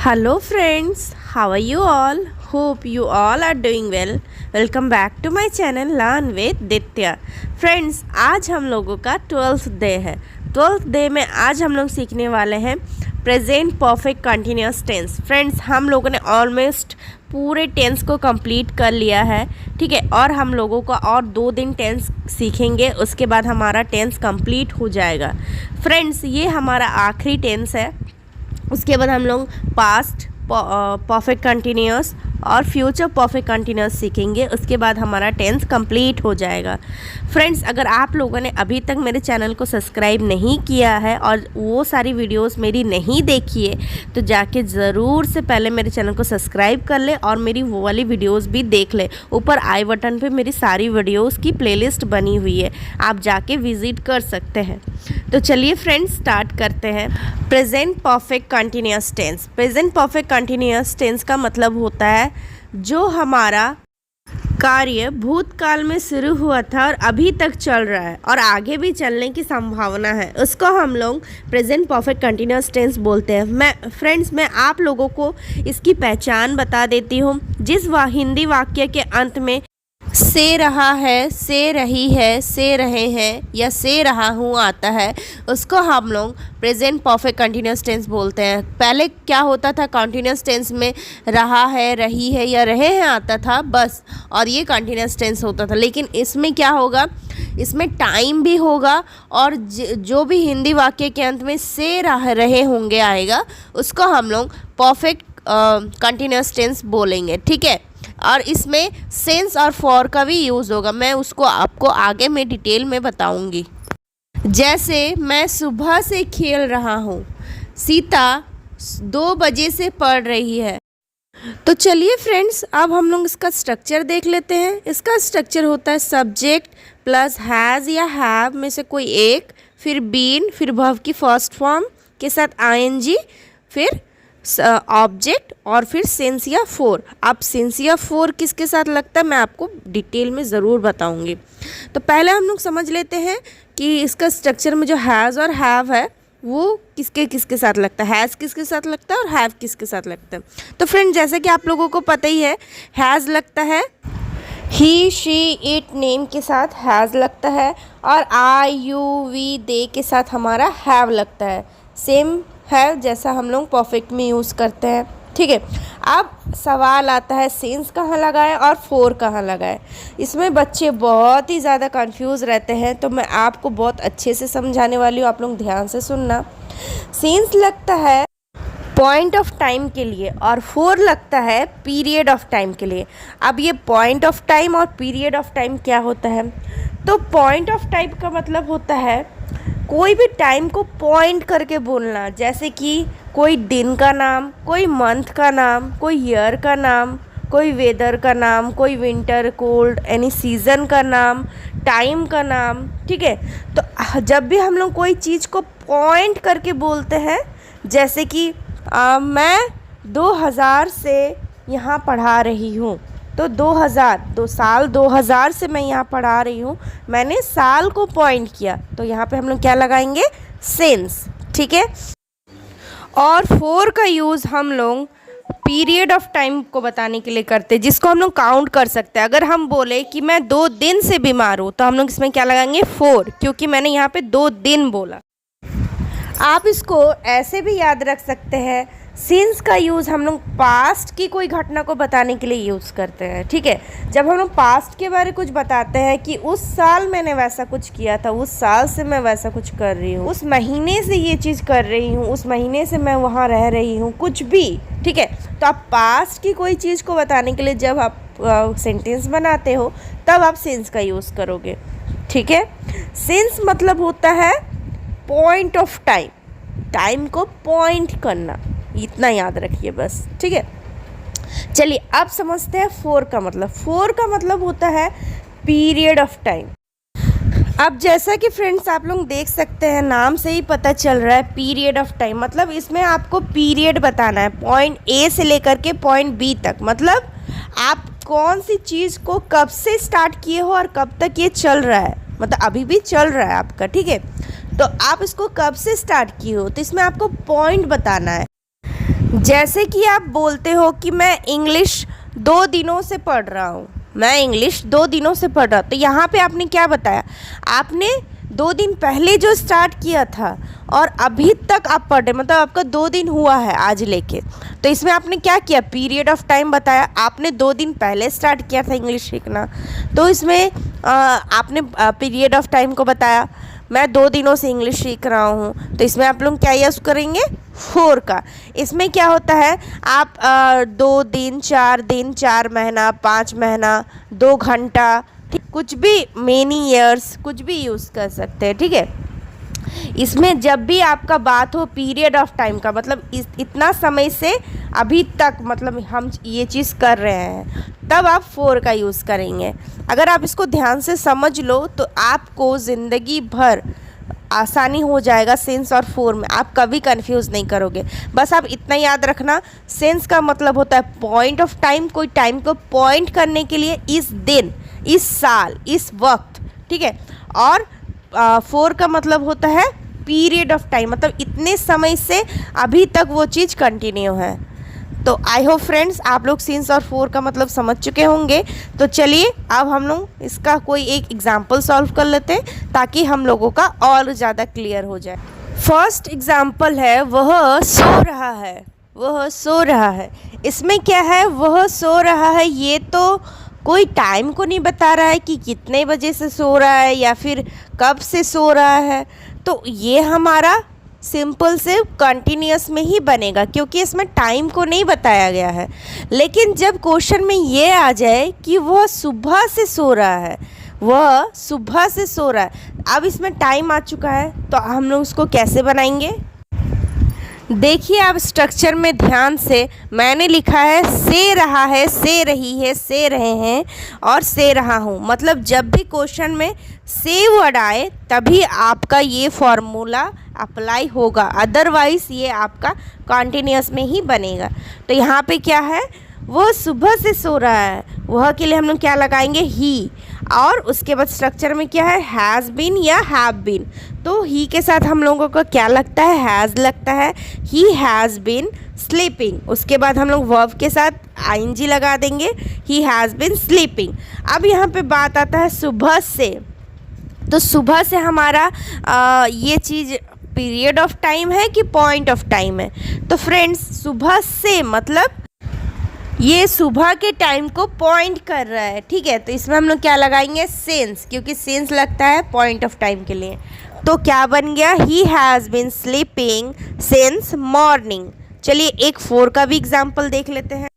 Hello friends, how are you all? Hope you all are doing well. Welcome back to my channel Learn with Ditya. Friends, आज हम लोगों का 12th day है। 12th day में आज हम लोग सीखने वाले हैं present perfect continuous tense. Friends, हम लोगों ने ऑलमोस्ट पूरे टेंस को कंप्लीट कर लिया है, ठीक है। और हम लोगों को और 2 दिन टेंस सीखेंगे, उसके बाद हमारा टेंस कंप्लीट हो जाएगा। फ्रेंड्स, ये हमारा आखिरी टेंस है। उसके बाद हम लोग पास्ट परफेक्ट कंटिन्यूस और फ्यूचर परफेक्ट कंटिन्यूस सीखेंगे। उसके बाद हमारा टेंस कंप्लीट हो जाएगा। फ्रेंड्स, अगर आप लोगों ने अभी तक मेरे चैनल को सब्सक्राइब नहीं किया है और वो सारी वीडियोस मेरी नहीं देखी है, तो जाके ज़रूर से पहले मेरे चैनल को सब्सक्राइब कर ले और मेरी वो वाली वीडियोस भी देख ले। ऊपर आई बटन पे मेरी सारी वीडियोस की प्लेलिस्ट बनी हुई है, आप जाके विज़िट कर सकते हैं। तो चलिए फ्रेंड्स, स्टार्ट करते हैं। Present perfect continuous tense. Present perfect continuous tense का मतलब होता है जो हमारा कार्य भूतकाल में शुरू हुआ था और अभी तक चल रहा है और आगे भी चलने की संभावना है, उसको हम लोग प्रेजेंट परफेक्ट कंटिन्यूस टेंस बोलते हैं। मैं आप लोगों को इसकी पहचान बता देती हूँ। जिस हिंदी वाक्य के अंत में से रहा है, से रही है, से रहे हैं या से रहा हूँ आता है, उसको हम लोग प्रेजेंट परफेक्ट कंटिन्यूस टेंस बोलते हैं। पहले क्या होता था, कंटिन्यूस टेंस में रहा है, रही है या रहे हैं आता था बस, और ये कंटिन्यूस टेंस होता था। लेकिन इसमें क्या होगा, इसमें टाइम भी होगा और जो भी हिंदी वाक्य के अंत में से रहे होंगे आएगा, उसको हम लोग परफेक्ट कंटिन्यूस टेंस बोलेंगे, ठीक है। और इसमें सेंस और फॉर का भी यूज़ होगा, मैं उसको आपको आगे में डिटेल में बताऊंगी। जैसे मैं सुबह से खेल रहा हूँ, सीता 2 बजे से पढ़ रही है। तो चलिए फ्रेंड्स, अब हम लोग इसका स्ट्रक्चर देख लेते हैं। इसका स्ट्रक्चर होता है सब्जेक्ट प्लस हैज़ या हैव में से कोई एक, फिर बीन, फिर वर्ब की फर्स्ट फॉर्म के साथ आईएनजी, फिर ऑब्जेक्ट और फिर सेंस या फोर। अब सेंस या फोर किसके साथ लगता है मैं आपको डिटेल में ज़रूर बताऊंगी। तो पहले हम लोग समझ लेते हैं कि इसका स्ट्रक्चर में जो हैज़ और हैव है वो किसके किसके साथ लगता है। हैज़ किसके साथ लगता है और हैव किसके साथ लगता है। तो फ्रेंड, जैसे कि आप लोगों को पता ही है, हैज़ लगता है ही, शी, इट, नेम के साथ हैज़ लगता है और आई, यू, वी, दे के साथ हमारा हैव लगता है। सेम है जैसा हम लोग परफेक्ट में यूज़ करते हैं, ठीक है। अब सवाल आता है सेंस कहाँ लगाए और फोर कहाँ लगाए। इसमें बच्चे बहुत ही ज़्यादा कंफ्यूज रहते हैं, तो मैं आपको बहुत अच्छे से समझाने वाली हूँ, आप लोग ध्यान से सुनना। सेंस लगता है पॉइंट ऑफ टाइम के लिए और फोर लगता है पीरियड ऑफ टाइम के लिए। अब ये पॉइंट ऑफ टाइम और पीरियड ऑफ टाइम क्या होता है, तो पॉइंट ऑफ टाइम का मतलब होता है कोई भी टाइम को पॉइंट करके बोलना, जैसे कि कोई दिन का नाम, कोई मंथ का नाम, कोई ईयर का नाम, कोई वेदर का नाम, कोई विंटर, कोल्ड, एनी सीज़न का नाम, टाइम का नाम, ठीक है। तो जब भी हम लोग कोई चीज़ को पॉइंट करके बोलते हैं, जैसे कि मैं 2000 से यहाँ पढ़ा रही हूँ, तो 2000 से मैं यहाँ पढ़ा रही हूँ, मैंने साल को पॉइंट किया, तो यहाँ पे हम लोग क्या लगाएंगे, सेंस, ठीक है। और फोर का यूज़ हम लोग पीरियड ऑफ टाइम को बताने के लिए करते हैं, जिसको हम लोग काउंट कर सकते हैं। अगर हम बोले कि मैं 2 दिन से बीमार हूँ, तो हम लोग इसमें क्या लगाएंगे, 4, क्योंकि मैंने यहाँ पे 2 दिन बोला। आप इसको ऐसे भी याद रख सकते हैं, सिंस का यूज़ हम लोग पास्ट की कोई घटना को बताने के लिए यूज़ करते हैं, ठीक है। जब हम लोग पास्ट के बारे कुछ बताते हैं कि उस साल मैंने वैसा कुछ किया था, उस साल से मैं वैसा कुछ कर रही हूँ, उस महीने से ये चीज़ कर रही हूँ, उस महीने से मैं वहाँ रह रही हूँ, कुछ भी, ठीक है। तो आप पास्ट की कोई चीज़ को बताने के लिए जब आप सेंटेंस बनाते हो, तब आप सिंस का यूज़ करोगे, ठीक है। सिंस मतलब होता है पॉइंट ऑफ टाइम, टाइम को पॉइंट करना, इतना याद रखिए बस, ठीक है। चलिए अब समझते हैं फोर का मतलब। फोर का मतलब होता है पीरियड ऑफ टाइम। अब जैसा कि फ्रेंड्स आप लोग देख सकते हैं, नाम से ही पता चल रहा है पीरियड ऑफ टाइम, मतलब इसमें आपको पीरियड बताना है, पॉइंट ए से लेकर के पॉइंट बी तक। मतलब आप कौन सी चीज़ को कब से स्टार्ट किए हो और कब तक ये चल रहा है, मतलब अभी भी चल रहा है आपका, ठीक है। तो आप इसको कब से स्टार्ट किए हो, तो इसमें आपको पॉइंट बताना है। जैसे कि आप बोलते हो कि मैं इंग्लिश 2 दिनों से पढ़ रहा हूँ, मैं इंग्लिश 2 दिनों से पढ़ रहा हूँ, तो यहाँ पे आपने क्या बताया, आपने 2 दिन पहले जो स्टार्ट किया था और अभी तक आप पढ़ रहे, मतलब आपका 2 दिन हुआ है आज लेके। तो इसमें आपने क्या किया, पीरियड ऑफ टाइम बताया, आपने 2 दिन पहले स्टार्ट किया था इंग्लिश सीखना, तो इसमें आपने पीरियड ऑफ टाइम को बताया। मैं 2 दिनों से इंग्लिश सीख रहा हूँ, तो इसमें आप लोग क्या यूज़ करेंगे, 4 का। इसमें क्या होता है, आप 2 दिन, 4 दिन, 4 महीना, 5 महीना, 2 घंटा, ठीक, कुछ भी, मेनी ईयर्स, कुछ भी यूज़ कर सकते हैं, ठीक है। इसमें जब भी आपका बात हो पीरियड ऑफ टाइम का, मतलब इतना समय से अभी तक, मतलब हम ये चीज़ कर रहे हैं, तब आप 4 का यूज़ करेंगे। अगर आप इसको ध्यान से समझ लो तो आपको ज़िंदगी भर आसानी हो जाएगा सेंस और 4 में, आप कभी कंफ्यूज नहीं करोगे। बस आप इतना याद रखना, सेंस का मतलब होता है पॉइंट ऑफ टाइम, कोई टाइम को पॉइंट करने के लिए, इस दिन, इस साल, इस वक्त, ठीक है। और 4 का मतलब होता है पीरियड ऑफ टाइम, मतलब इतने समय से अभी तक वो चीज़ कंटिन्यू है। तो आई होप फ्रेंड्स आप लोग सिंस और 4 का मतलब समझ चुके होंगे। तो चलिए अब हम लोग इसका कोई एक एग्जाम्पल सॉल्व कर लेते हैं ताकि हम लोगों का और ज़्यादा क्लियर हो जाए। फर्स्ट एग्जाम्पल है, वह सो रहा है, वह सो रहा है। इसमें क्या है, वह सो रहा है, ये तो कोई टाइम को नहीं बता रहा है कि कितने बजे से सो रहा है या फिर कब से सो रहा है, तो ये हमारा सिंपल से कंटिन्यूस में ही बनेगा क्योंकि इसमें टाइम को नहीं बताया गया है। लेकिन जब क्वेश्चन में ये आ जाए कि वह सुबह से सो रहा है, वह सुबह से सो रहा है, अब इसमें टाइम आ चुका है, तो हम लोग उसको कैसे बनाएंगे। देखिए आप स्ट्रक्चर में ध्यान से, मैंने लिखा है से रहा है, से रही है, से रहे हैं और से रहा हूँ। मतलब जब भी क्वेश्चन में से वर्ड आए तभी आपका ये फॉर्मूला अप्लाई होगा, अदरवाइज़ ये आपका कॉन्टिन्यूस में ही बनेगा। तो यहाँ पे क्या है, वह सुबह से सो रहा है, वह के लिए हम लोग क्या लगाएंगे, ही। और उसके बाद स्ट्रक्चर में क्या है, हैज़ बीन या हैव बीन, तो ही के साथ हम लोगों को क्या लगता है, हैज़ लगता है, ही हैज़ बीन स्लीपिंग। उसके बाद हम लोग वर्ब के साथ आईएनजी लगा देंगे, ही हैज़ बीन स्लीपिंग। अब यहाँ पे बात आता है सुबह से, तो सुबह से हमारा ये चीज़ पीरियड ऑफ टाइम है कि पॉइंट ऑफ टाइम है। तो फ्रेंड्स सुबह से मतलब ये सुबह के टाइम को पॉइंट कर रहा है, ठीक है। तो इसमें हम लोग क्या लगाएंगे, सेंस, क्योंकि सेंस लगता है पॉइंट ऑफ टाइम के लिए। तो क्या बन गया, he has been sleeping since morning. चलिए एक 4 का भी एग्जाम्पल देख लेते हैं।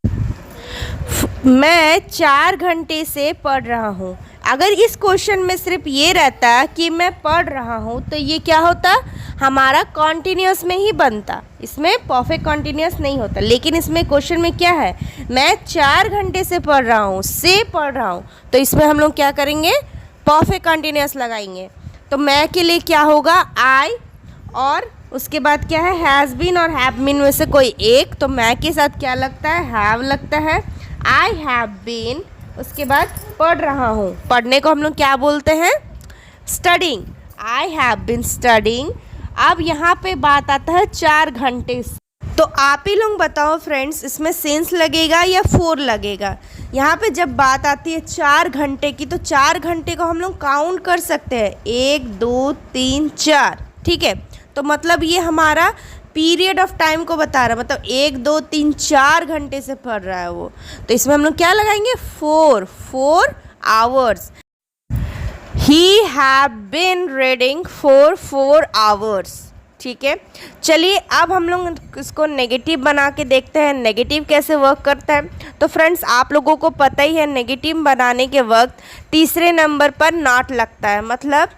मैं 4 घंटे से पढ़ रहा हूँ। अगर इस क्वेश्चन में सिर्फ ये रहता कि मैं पढ़ रहा हूँ तो ये क्या होता, हमारा कॉन्टिन्यूस में ही बनता, इसमें परफेक्ट कॉन्टिन्यूस नहीं होता। लेकिन इसमें क्वेश्चन में क्या है, मैं 4 घंटे से पढ़ रहा हूँ, से पढ़ रहा हूँ, तो इसमें हम लोग क्या करेंगे, परफेक्ट कॉन्टिन्यूस लगाएंगे। तो मैं के लिए क्या होगा, आई, और उसके बाद क्या है, हैज़ बीन और हैव बीन में से कोई एक, तो मैं के साथ क्या लगता है, हैव लगता है, आई हैव बीन। उसके बाद पढ़ रहा हूँ, पढ़ने को हम लोग क्या बोलते हैं, studying, I have been studying. अब यहाँ पे बात आता है 4 घंटे से, तो आप ही लोग बताओ फ्रेंड्स इसमें सेंस लगेगा या 4 लगेगा। यहाँ पे जब बात आती है 4 घंटे की, तो 4 घंटे को हम लोग काउंट कर सकते हैं, 1 2 3 4, ठीक है। तो मतलब ये हमारा पीरियड ऑफ टाइम को बता रहा है, मतलब 1 2 3 4 घंटे से पढ़ रहा है वो। तो इसमें हम लोग क्या लगाएंगे, 4 hours. He have been reading for 4 hours, ठीक है। चलिए अब हम लोग इसको नेगेटिव बना के देखते हैं, नेगेटिव कैसे वर्क करता है। तो फ्रेंड्स आप लोगों को पता ही है, नेगेटिव बनाने के वक्त तीसरे नंबर पर नॉट लगता है, मतलब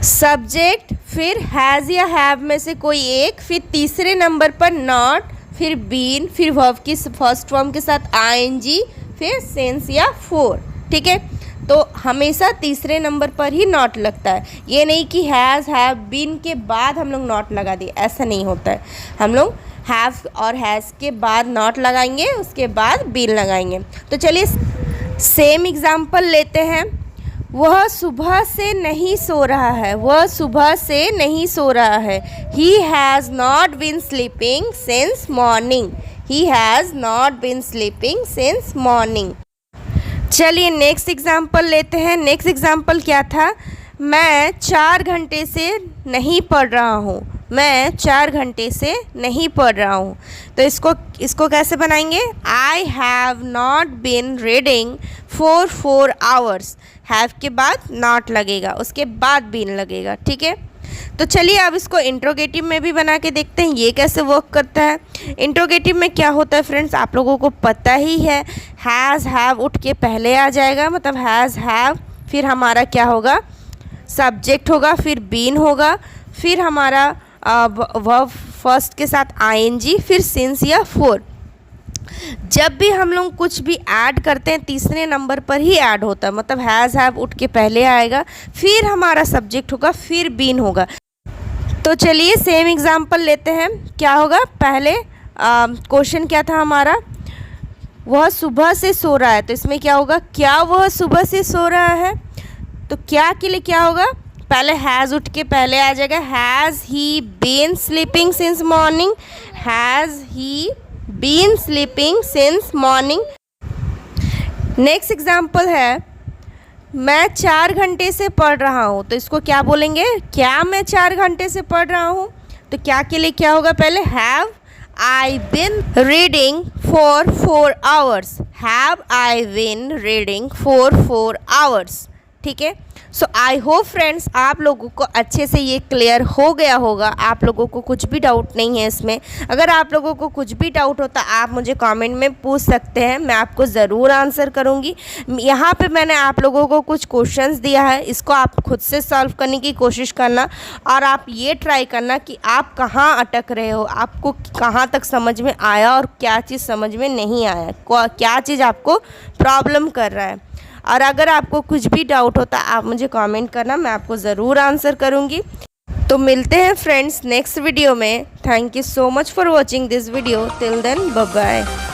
सब्जेक्ट, फिर हैज़ या हैव में से कोई एक, फिर तीसरे नंबर पर नॉट, फिर बीन, फिर वर्ब की फर्स्ट फॉर्म के साथ आईएनजी, फिर सेंस या 4, ठीक है। तो हमेशा तीसरे नंबर पर ही नॉट लगता है, ये नहीं कि हैज़ हैव बीन के बाद हम लोग नॉट लगा दिए, ऐसा नहीं होता है। हम लोग हैव और हैज़ के बाद नॉट लगाएंगे, उसके बाद बीन लगाएंगे। तो चलिए सेम एग्जाम्पल लेते हैं। वह सुबह से नहीं सो रहा है, वह सुबह से नहीं सो रहा है। He has not been sleeping since morning, he has not been sleeping since morning. चलिए नेक्स्ट एग्जाम्पल लेते हैं। नेक्स्ट एग्जाम्पल क्या था? मैं 4 घंटे से नहीं पढ़ रहा हूँ, मैं 4 घंटे से नहीं पढ़ रहा हूँ। तो इसको कैसे बनाएंगे? I have not been reading for 4 hours. Have के बाद नॉट लगेगा, उसके बाद बीन लगेगा, ठीक है। तो चलिए अब इसको इंट्रोगेटिव में भी बना के देखते हैं ये कैसे वर्क करता है। इंट्रोगेटिव में क्या होता है फ्रेंड्स, आप लोगों को पता ही है। हैज़ हैव उठ के पहले आ जाएगा, मतलब हैज़ हैव, फिर हमारा क्या होगा? सब्जेक्ट होगा, फिर बीन होगा, फिर हमारा वर्ब फर्स्ट के साथ आईएनजी, फिर सिंस या फॉर। जब भी हम लोग कुछ भी ऐड करते हैं तीसरे नंबर पर ही ऐड होता है, मतलब हैज़ हैव उठ के पहले आएगा, फिर हमारा सब्जेक्ट होगा, फिर बीन होगा। तो चलिए सेम एग्जांपल लेते हैं। क्या होगा? पहले क्वेश्चन क्या था हमारा? वह सुबह से सो रहा है, तो इसमें क्या होगा? क्या वह सुबह से सो रहा है? तो क्या के लिए क्या होगा? पहले हैज़ उठ के पहले आ जाएगा। Has he been sleeping since morning, has he been sleeping since morning. Next example है, मैं 4 घंटे से पढ़ रहा हूँ, तो इसको क्या बोलेंगे? क्या मैं 4 घंटे से पढ़ रहा हूँ? तो क्या के लिए क्या होगा? पहले have I been reading for 4 hours, have I been reading for 4 hours, ठीक है। सो आई होप फ्रेंड्स आप लोगों को अच्छे से ये क्लियर हो गया होगा, आप लोगों को कुछ भी डाउट नहीं है इसमें। अगर आप लोगों को कुछ भी डाउट होता आप मुझे कमेंट में पूछ सकते हैं, मैं आपको ज़रूर आंसर करूँगी। यहाँ पे मैंने आप लोगों को कुछ क्वेश्चंस दिया है, इसको आप खुद से सॉल्व करने की कोशिश करना और आप ये ट्राई करना कि आप कहाँ अटक रहे हो, आपको कहाँ तक समझ में आया और क्या चीज़ समझ में नहीं आया, क्या चीज़ आपको प्रॉब्लम कर रहा है। और अगर आपको कुछ भी डाउट होता आप मुझे कमेंट करना, मैं आपको ज़रूर आंसर करूँगी। तो मिलते हैं फ्रेंड्स नेक्स्ट वीडियो में। Thank you so much for watching this video. Till then bye bye.